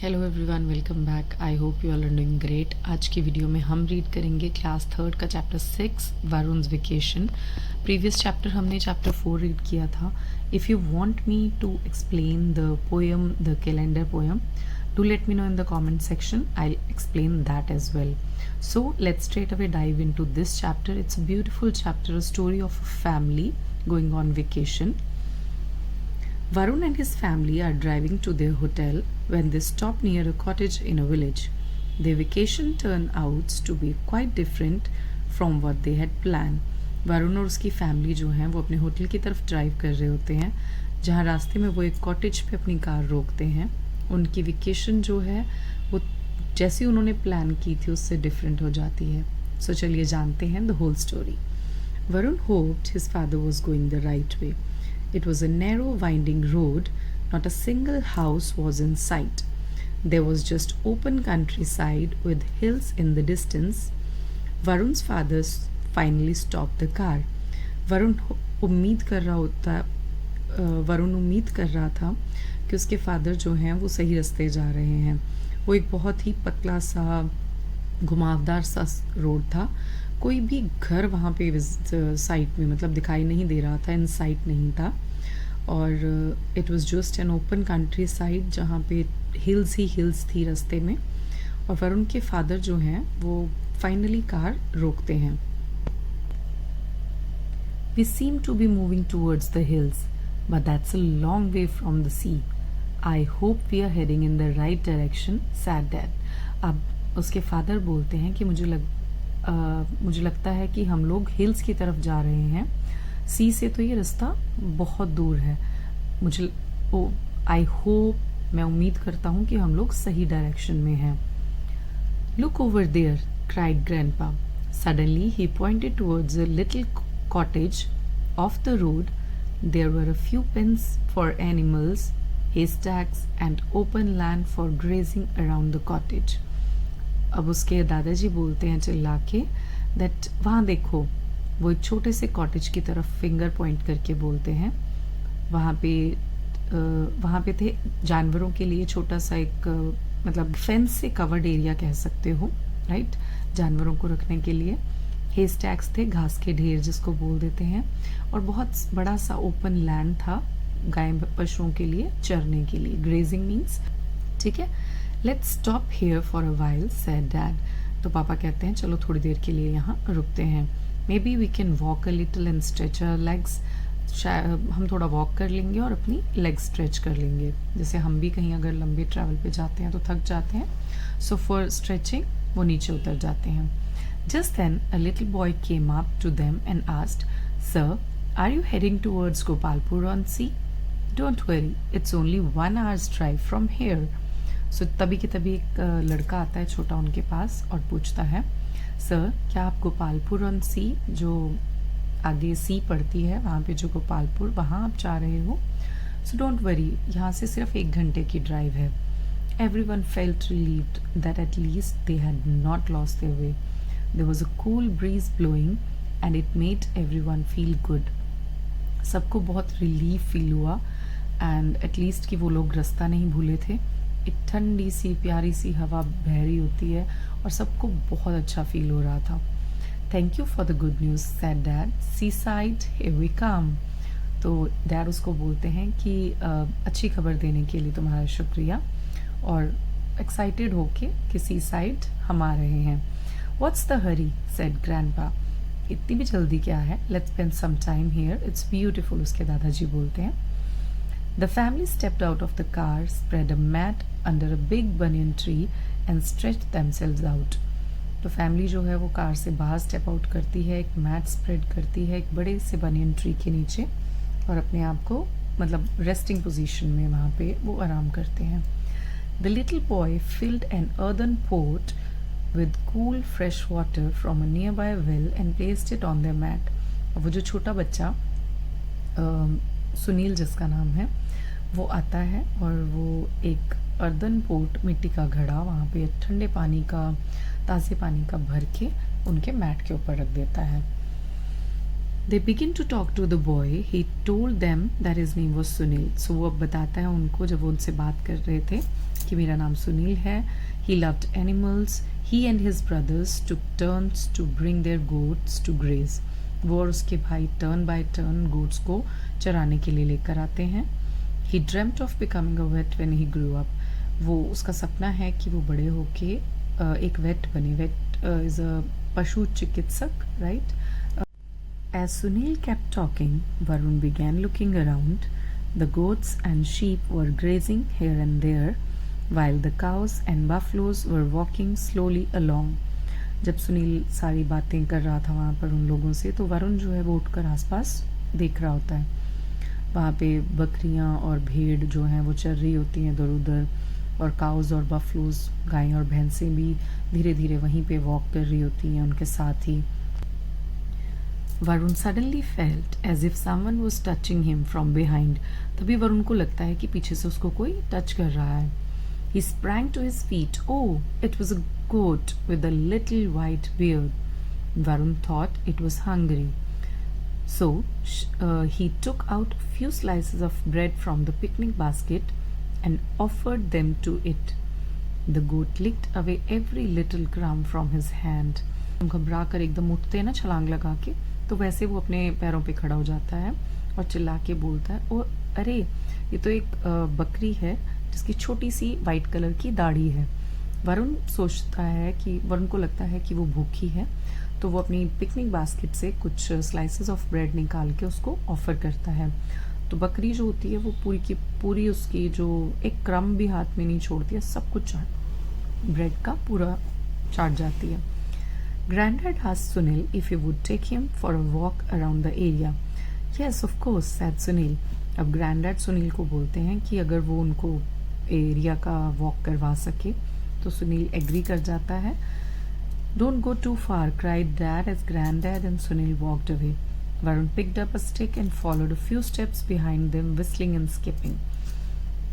Hello everyone, welcome back. I hope you all are doing great. आज की video में हम रीड करेंगे क्लास थर्ड का chapter 6 Varun's vacation. Previous chapter हमने चैप्टर 4 रीड किया था। If you want me to explain the poem, the calendar poem, do let me know in the comment section. I'll explain that as well. So let's straight away dive into this chapter. It's a beautiful chapter, a story of a family going on vacation. Varun and his family are driving to their hotel when they stop near a cottage in a village. Their vacation turned out to be quite different from what they had planned. Varun और उसकी family जो है वो अपने hotel की तरफ drive कर रहे होते हैं, जहाँ रास्ते में वो एक कॉटेज पे अपनी कार रोकते हैं। उनकी वेकेशन जो है वो जैसी उन्होंने प्लान की थी उससे डिफरेंट हो जाती है। सो चलिए जानते हैं the whole story. Varun hoped his father was going the right way. It was a narrow, winding road. Not a single house was in sight. There was just open countryside with hills in the distance. Varun's father finally stopped the car. Varun उम्मीद कर रहा होता वरुण उम्मीद कर रहा था कि उसके फादर जो हैं वो सही रास्ते जा रहे हैं। वो एक बहुत ही पतला सा घुमावदार सा रोड था। कोई भी घर वहाँ पे साइट में मतलब दिखाई नहीं दे रहा था, इन साइट नहीं था। और it was just an open country side जहाँ पे हिल्स ही हिल्स थी रास्ते में। और वरुण के फादर जो हैं वो फाइनली कार रोकते हैं। We seem to be moving towards the hills, but that's a long way from the sea. I hope we are heading in the right direction, said Dad. अब उसके फादर बोलते हैं कि मुझे लगता है कि हम लोग हिल्स की तरफ जा रहे हैं। सी से तो ये रास्ता बहुत दूर है। आई होप, मैं उम्मीद करता हूँ कि हम लोग सही डायरेक्शन में हैं। Look over there, cried Grandpa. Suddenly he pointed towards a little cottage off the road. There were a few pens for animals, haystacks and open land for grazing around the cottage. अब उसके दादाजी बोलते हैं चिल्ला के that वहाँ देखो। वो एक छोटे से कॉटेज की तरफ फिंगर पॉइंट करके बोलते हैं। वहाँ पे थे जानवरों के लिए छोटा सा एक मतलब फेंस से कवर्ड एरिया कह सकते हो, राइट, जानवरों को रखने के लिए। हेस्टैक्स थे, घास के ढेर जिसको बोल देते हैं। और बहुत बड़ा सा ओपन लैंड था गाय पशुओं के लिए चरने के लिए। ग्रेजिंग मीन्स, ठीक है। Let's stop here for a while, said dad. तो पापा कहते हैं चलो थोड़ी देर के लिए यहाँ रुकते हैं। Maybe we can walk a little and stretch our legs. शायद हम थोड़ा वॉक कर लेंगे और अपनी लेग स्ट्रेच कर लेंगे। जैसे हम भी कहीं अगर लंबे ट्रैवल पे जाते हैं तो थक जाते हैं, सो फॉर स्ट्रेचिंग वो नीचे उतर जाते हैं। Just then, a little boy came up to them and asked, Sir, are you heading towards Gopalpur on sea? Don't worry, it's only 1 hour's drive from here. So तभी के तभी एक लड़का आता है छोटा उनके पास और पूछता है, सर क्या आप गोपालपुर ऑन सी, जो आगे सी पड़ती है वहाँ पे जो गोपालपुर, वहाँ आप जा रहे हो? सो डोंट वरी, यहाँ से सिर्फ 1 घंटे की ड्राइव है। Everyone felt relieved that at least they had not lost their way. There was a cool breeze blowing and it made everyone feel good. सबको बहुत रिलीफ फील हुआ एंड एटलीस्ट कि वो लोग रास्ता नहीं भूले थे। एक ठंडी सी प्यारी सी हवा बह रही होती है और सबको बहुत अच्छा फील हो रहा था। Thank you for the good news, said dad. Seaside, here we come. तो डैड उसको बोलते हैं कि अच्छी खबर देने के लिए तुम्हारा शुक्रिया, और एक्साइटेड होके कि सी साइड हम आ रहे हैं। What's the hurry? said Grandpa. इतनी भी जल्दी क्या है? Let's spend some time here. It's beautiful. उसके दादाजी बोलते हैं। The family stepped out of the car, spread a mat under a big banyan tree and stretched themselves out. तो फैमिली जो है वो कार से बाहर स्टेप आउट करती है, एक मैट स्प्रेड करती है एक बड़े से बनियन ट्री के नीचे, और अपने आप को मतलब रेस्टिंग पोजीशन में वहाँ पे वो आराम करते हैं। The little boy filled an earthen pot with cool fresh water from a nearby well and placed it on their mat. वो जो छोटा बच्चा सुनील जिसका नाम है वो आता है और वो एक अर्दन पोट, मिट्टी का घड़ा वहाँ पे ठंडे पानी का, ताज़े पानी का भर के उनके मैट के ऊपर रख देता है। They begin to talk to the boy. He told them that his name was Sunil. So वो अब बताता है उनको, जब वो उनसे बात कर रहे थे कि मेरा नाम सुनील है. He loved animals. He and his brothers took turns to bring their goats to graze. वो और उसके भाई टर्न बाय टर्न गोट्स को चराने के लिए लेकर आते हैं. He dreamt of becoming a vet when he grew up. वो उसका सपना है कि वो बड़े होके एक वेट बने. वेट इज अ पशु चिकित्सक, right? As Sunil kept talking, Varun began looking around. The goats and sheep were grazing here and there, while the cows and buffaloes were walking slowly along. जब सुनील सारी बातें कर रहा था वहाँ पर उन लोगों से, तो वरुण जो है वो उठकर आसपास देख रहा होता है. वहाँ पे बकरियाँ और भेड़ जो हैं वो चर रही होती हैं इधर उधर, और काउज और बफलोज, गायें और भैंसें भी धीरे धीरे वहीं पे वॉक कर रही होती हैं उनके साथ ही. Varun suddenly felt as if someone was touching him from behind. तभी वरुण को लगता है कि पीछे से उसको कोई टच कर रहा है. He sprang to his feet. Oh, it was a goat with a little white beard. Varun thought it was hungry. So he took out a few slices of bread from the picnic basket and offered them to it. The goat licked away every little crumb from his hand. घबरा कर एकदम उठते हैं ना छलांग लगा के, तो वैसे वो अपने पैरों पे खड़ा हो जाता है और चिल्ला के बोलता है, ओ अरे ये तो एक बकरी है जिसकी छोटी सी वाइट कलर की दाढ़ी है. वरुण सोचता है कि वरुण को लगता है कि वो भूखी है, तो वो अपनी पिकनिक बास्केट से कुछ स्लाइसेस ऑफ ब्रेड निकाल के उसको ऑफर करता है. तो बकरी जो होती है वो पूरी की पूरी उसकी जो एक क्रम भी हाथ में नहीं छोड़ती है, सब कुछ ब्रेड का पूरा चाट जाती है. Granddad asked Sunil if he would take him for a walk around the area. Yes, of course, said Sunil. अब ग्रैंडडैड सुनील को बोलते हैं कि अगर वो उनको एरिया का वॉक करवा सके, तो सुनील एग्री कर जाता है. Don't go too far, cried Dad as Granddad and Sunil walked away. Varun picked up a stick and followed a few steps behind them, whistling and skipping.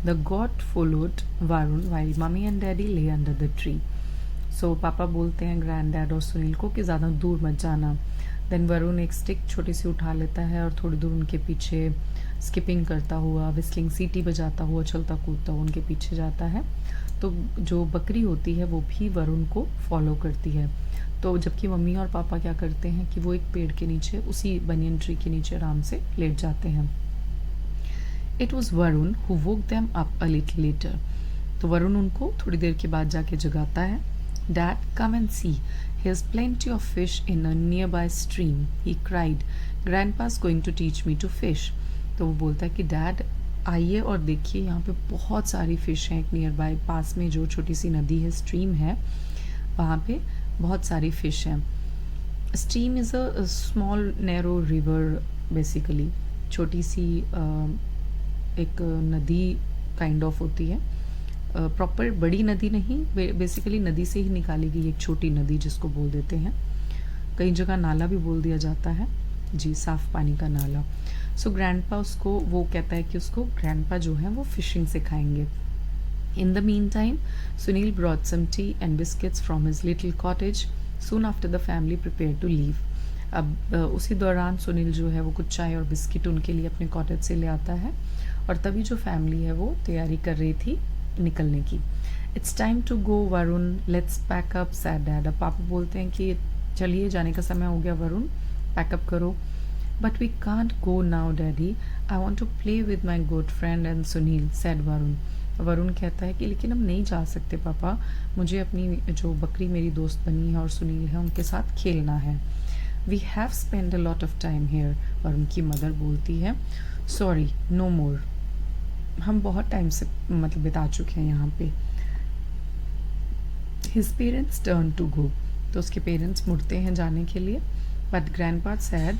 The goat followed Varun while Mummy and Daddy lay under the tree. सो पापा बोलते हैं ग्रैंडडैड और सुनील को कि ज़्यादा दूर मत जाना. देन वरुण एक स्टिक छोटी सी उठा लेता है और थोड़ी दूर उनके पीछे स्किपिंग करता हुआ, विस्लिंग, सीटी बजाता हुआ, चलता कूदता हुआ उनके पीछे जाता है. तो जो बकरी होती है वो भी वरुण को फॉलो करती है. तो जबकि मम्मी और पापा क्या करते हैं कि वो एक पेड़ के नीचे, उसी बनियन ट्री के नीचे आराम से लेट जाते हैं. It was Varun who woke them up a little letter. तो वरुण उनको थोड़ी देर के बाद जाके जगाता है. Dad, come and see. Here's plenty of fish in a nearby stream, he cried. Grandpa's going to teach me to fish. तो वो बोलता है कि डैड आइए और देखिए, यहाँ पे बहुत सारी फिश हैं. एक नियर बाय पास में जो छोटी सी नदी है, स्ट्रीम है, वहाँ पे बहुत सारी फिश हैं. Stream is a small narrow river, basically छोटी सी एक नदी काइंड ऑफ होती है. प्रॉपर बड़ी नदी नहीं, बेसिकली नदी से ही निकाली गई एक छोटी नदी जिसको बोल देते हैं, कई जगह नाला भी बोल दिया जाता है जी, साफ पानी का नाला. सो ग्रैंडपा उसको, वो कहता है कि उसको ग्रैंडपा जो है वो फिशिंग सिखाएंगे. In the meantime Sunil brought some tea and biscuits from his little cottage. Soon after the family prepare to leave. अब उसी दौरान सुनील जो है वो कुछ चाय और बिस्किट उनके लिए अपने कॉटेज से ले आता है, और तभी जो फैमिली है वो तैयारी कर रही थी निकलने की. It's time to go Varun, let's pack up, said dad. अब पापा बोलते हैं कि चलिए जाने का समय हो गया वरुण, पैकअप करो. But we can't go now daddy, I want to play with my good friend and Sunil, said Varun. Varun कहता है कि लेकिन हम नहीं जा सकते पापा, मुझे अपनी जो बकरी मेरी दोस्त बनी है और सुनील है उनके साथ खेलना है. We have spend a lot of time here, Varun की मदर बोलती है. सॉरी, नो मोर, हम बहुत टाइम से मतलब बिता चुके हैं यहाँ पे. His parents turn to go. तो उसके पेरेंट्स मुड़ते हैं जाने के लिए. But grandpa said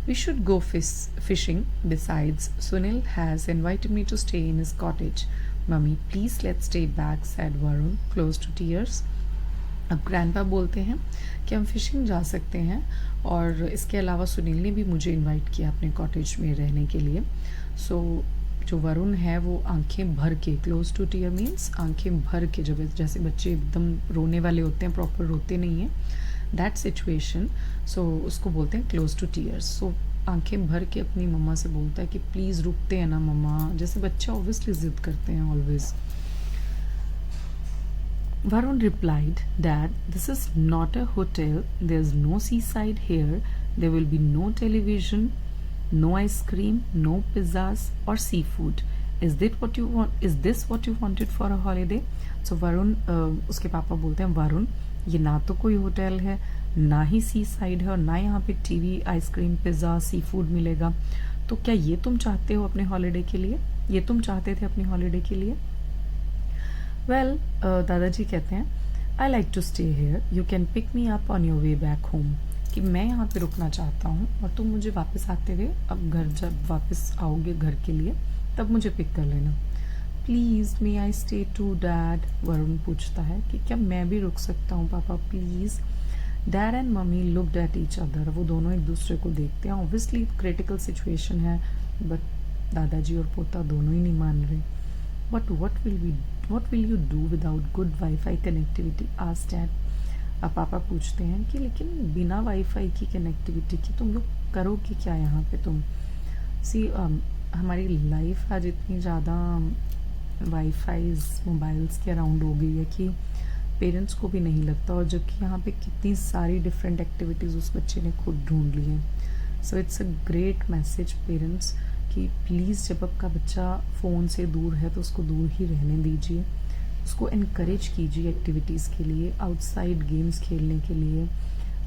we should go fishing, besides Sunil has invited me to stay in his cottage. Mummy please let's stay back, said Varun close to tears. अब grandpa बोलते हैं कि हम फिशिंग जा सकते हैं, और इसके अलावा सुनील ने भी मुझे इनवाइट किया अपने कॉटेज में रहने के लिए. सो जो वरुण है वो आंखें भर के, क्लोज टू टीयर मीन्स आंखें भर के, जब जैसे बच्चे एकदम रोने वाले होते हैं, प्रॉपर रोते नहीं हैं, दैट सिचुएशन. सो उसको बोलते हैं क्लोज टू टीयर्स. सो आंखें भर के अपनी मम्मा से बोलता है कि प्लीज़ रुकते हैं ना मम्मा, जैसे बच्चे ऑब्वियसली जिद करते हैं always. Varun replied, Dad, this is not a hotel. There's no seaside here. There will be no television, no ice cream, no pizzas or seafood. Is this what you want? Is this what you wanted for a holiday? So Varun उसके पापा बोलते हैं, वरुण ये ना तो कोई hotel है, ना ही सी साइड है, और ना यहाँ पे TV, ice cream, pizza, sea food मिलेगा. तो क्या ये तुम चाहते हो अपने हॉलीडे के लिए? ये तुम चाहते थे अपनी हॉलीडे के लिए? वेल दादाजी कहते हैं, I like to stay here, you can pick me up on your way back home. कि मैं यहाँ पे रुकना चाहता हूँ और तुम मुझे वापस आते हुए, अब घर जब वापस आओगे घर के लिए तब मुझे पिक कर लेना. Please may I stay too dad. Varun पूछता है कि क्या मैं भी रुक सकता हूँ पापा please. Dad and mummy looked at each other. वो दोनों एक दूसरे को देखते हैं. ऑब्वियसली क्रिटिकल सिचुएशन है, बट दादाजी और पोता दोनों ही नहीं मान रहे. But what will you do without good wifi connectivity? Asked dad. अब पापा पूछते हैं कि लेकिन बिना वाईफाई की कनेक्टिविटी की तुम लोग करोगे क्या यहाँ पे तुम? सी हमारी लाइफ आज इतनी ज़्यादा वाईफाईज मोबाइल्स के अराउंड हो गई है कि पेरेंट्स को भी नहीं लगता, और जबकि यहाँ पे कितनी सारी डिफरेंट एक्टिविटीज़ उस बच्चे ने खुद ढूंढ ली हैं. So it's a great message parents कि प्लीज़ जब आपका बच्चा फ़ोन से दूर है तो उसको दूर ही रहने दीजिए. उसको इनकरेज कीजिए एक्टिविटीज़ के लिए, आउटसाइड गेम्स खेलने के लिए,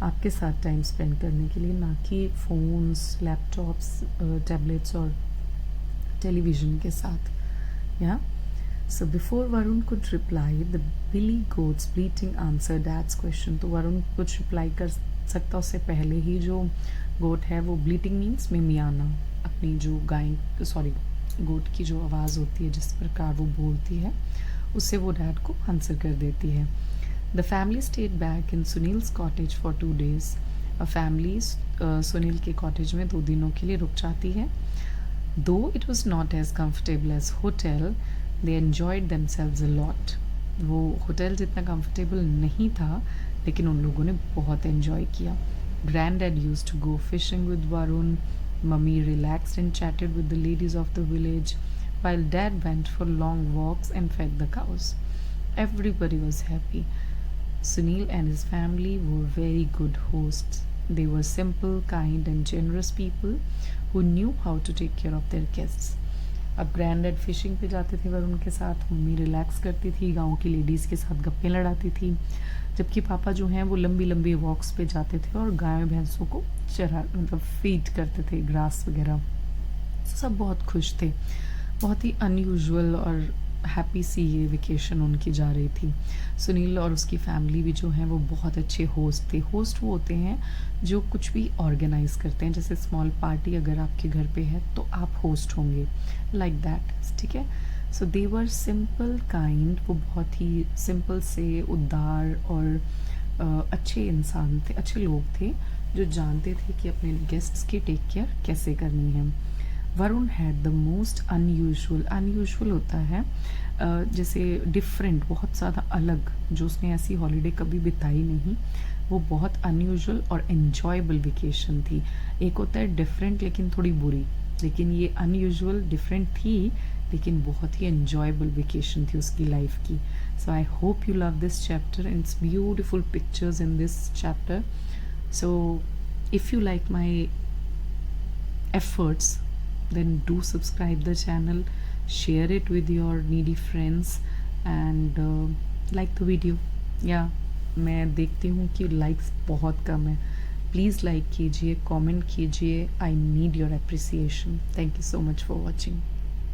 आपके साथ टाइम स्पेंड करने के लिए, ना कि फ़ोन्स, लैपटॉप्स, टैबलेट्स और टेलीविज़न के साथ. Yeah so before Varun could reply the billy goat's bleating answer dad's question. तो वरुण कुछ रिप्लाई कर सकता उससे पहले ही जो गोट है वो ब्लीटिंग मीन्स मिमियाना, अपनी जो गोट की जो आवाज़ होती है जिस प्रकार वो बोलती है उससे वो डैड को आंसर कर देती है. The family stayed back in Sunil's cottage for 2 days. Family Sunil के कॉटेज में 2 दिनों के लिए रुक जाती है. Though it was not as comfortable as hotel, they enjoyed themselves a lot. वो होटल जितना कंफर्टेबल नहीं था लेकिन उन लोगों ने बहुत एन्जॉय किया. Granddad use to go fishing with Varun. Mummy relaxed and chatted with the ladies of the village, while dad went for long walks and fed the cows. Everybody was happy. Sunil and his family were very good hosts. They were simple, kind and generous people who knew how to take care of their guests. अब grand dad fishing पे जाते थे वरुण के साथ, mummy relax करती थी, गांव की लेडीज़ के साथ गप्पे लड़ाती थी, जबकि पापा जो हैं वो लंबी लंबी वॉक्स पे जाते थे और गाय भैंसों को फीड करते थे ग्रास वगैरह. सब बहुत खुश थे. बहुत ही अनयूजुअल और हैप्पी सी ये वेकेशन उनकी जा रही थी. सुनील और उसकी फैमिली भी जो हैं वो बहुत अच्छे होस्ट थे. होस्ट वो होते हैं जो कुछ भी ऑर्गेनाइज करते हैं, जैसे स्मॉल पार्टी अगर आपके घर पे है तो आप होस्ट होंगे, लाइक दैट. ठीक है. सो दे वर सिंपल काइंड. वो बहुत ही सिंपल से उदार और अच्छे इंसान थे, अच्छे लोग थे जो जानते थे कि अपने गेस्ट्स की टेक केयर कैसे करनी है. Varun had the most unusual होता है जैसे डिफरेंट, बहुत ज़्यादा अलग, जो उसने ऐसी हॉलीडे कभी बिताई नहीं. वो बहुत अनयूजुअल और एन्जॉयबल वेकेशन थी. एक होता है डिफरेंट लेकिन थोड़ी बुरी, लेकिन ये अनयूजुअल डिफरेंट थी लेकिन बहुत ही एन्जॉयबल वेकेशन थी उसकी लाइफ की. So I hope you love this chapter and its beautiful pictures in this chapter. So if you like my efforts, then do subscribe the channel, share it with your needy friends and like the video. या मैं देखती हूँ कि likes बहुत कम है. Please like कीजिए, comment कीजिए. I need your appreciation. Thank you so much for watching.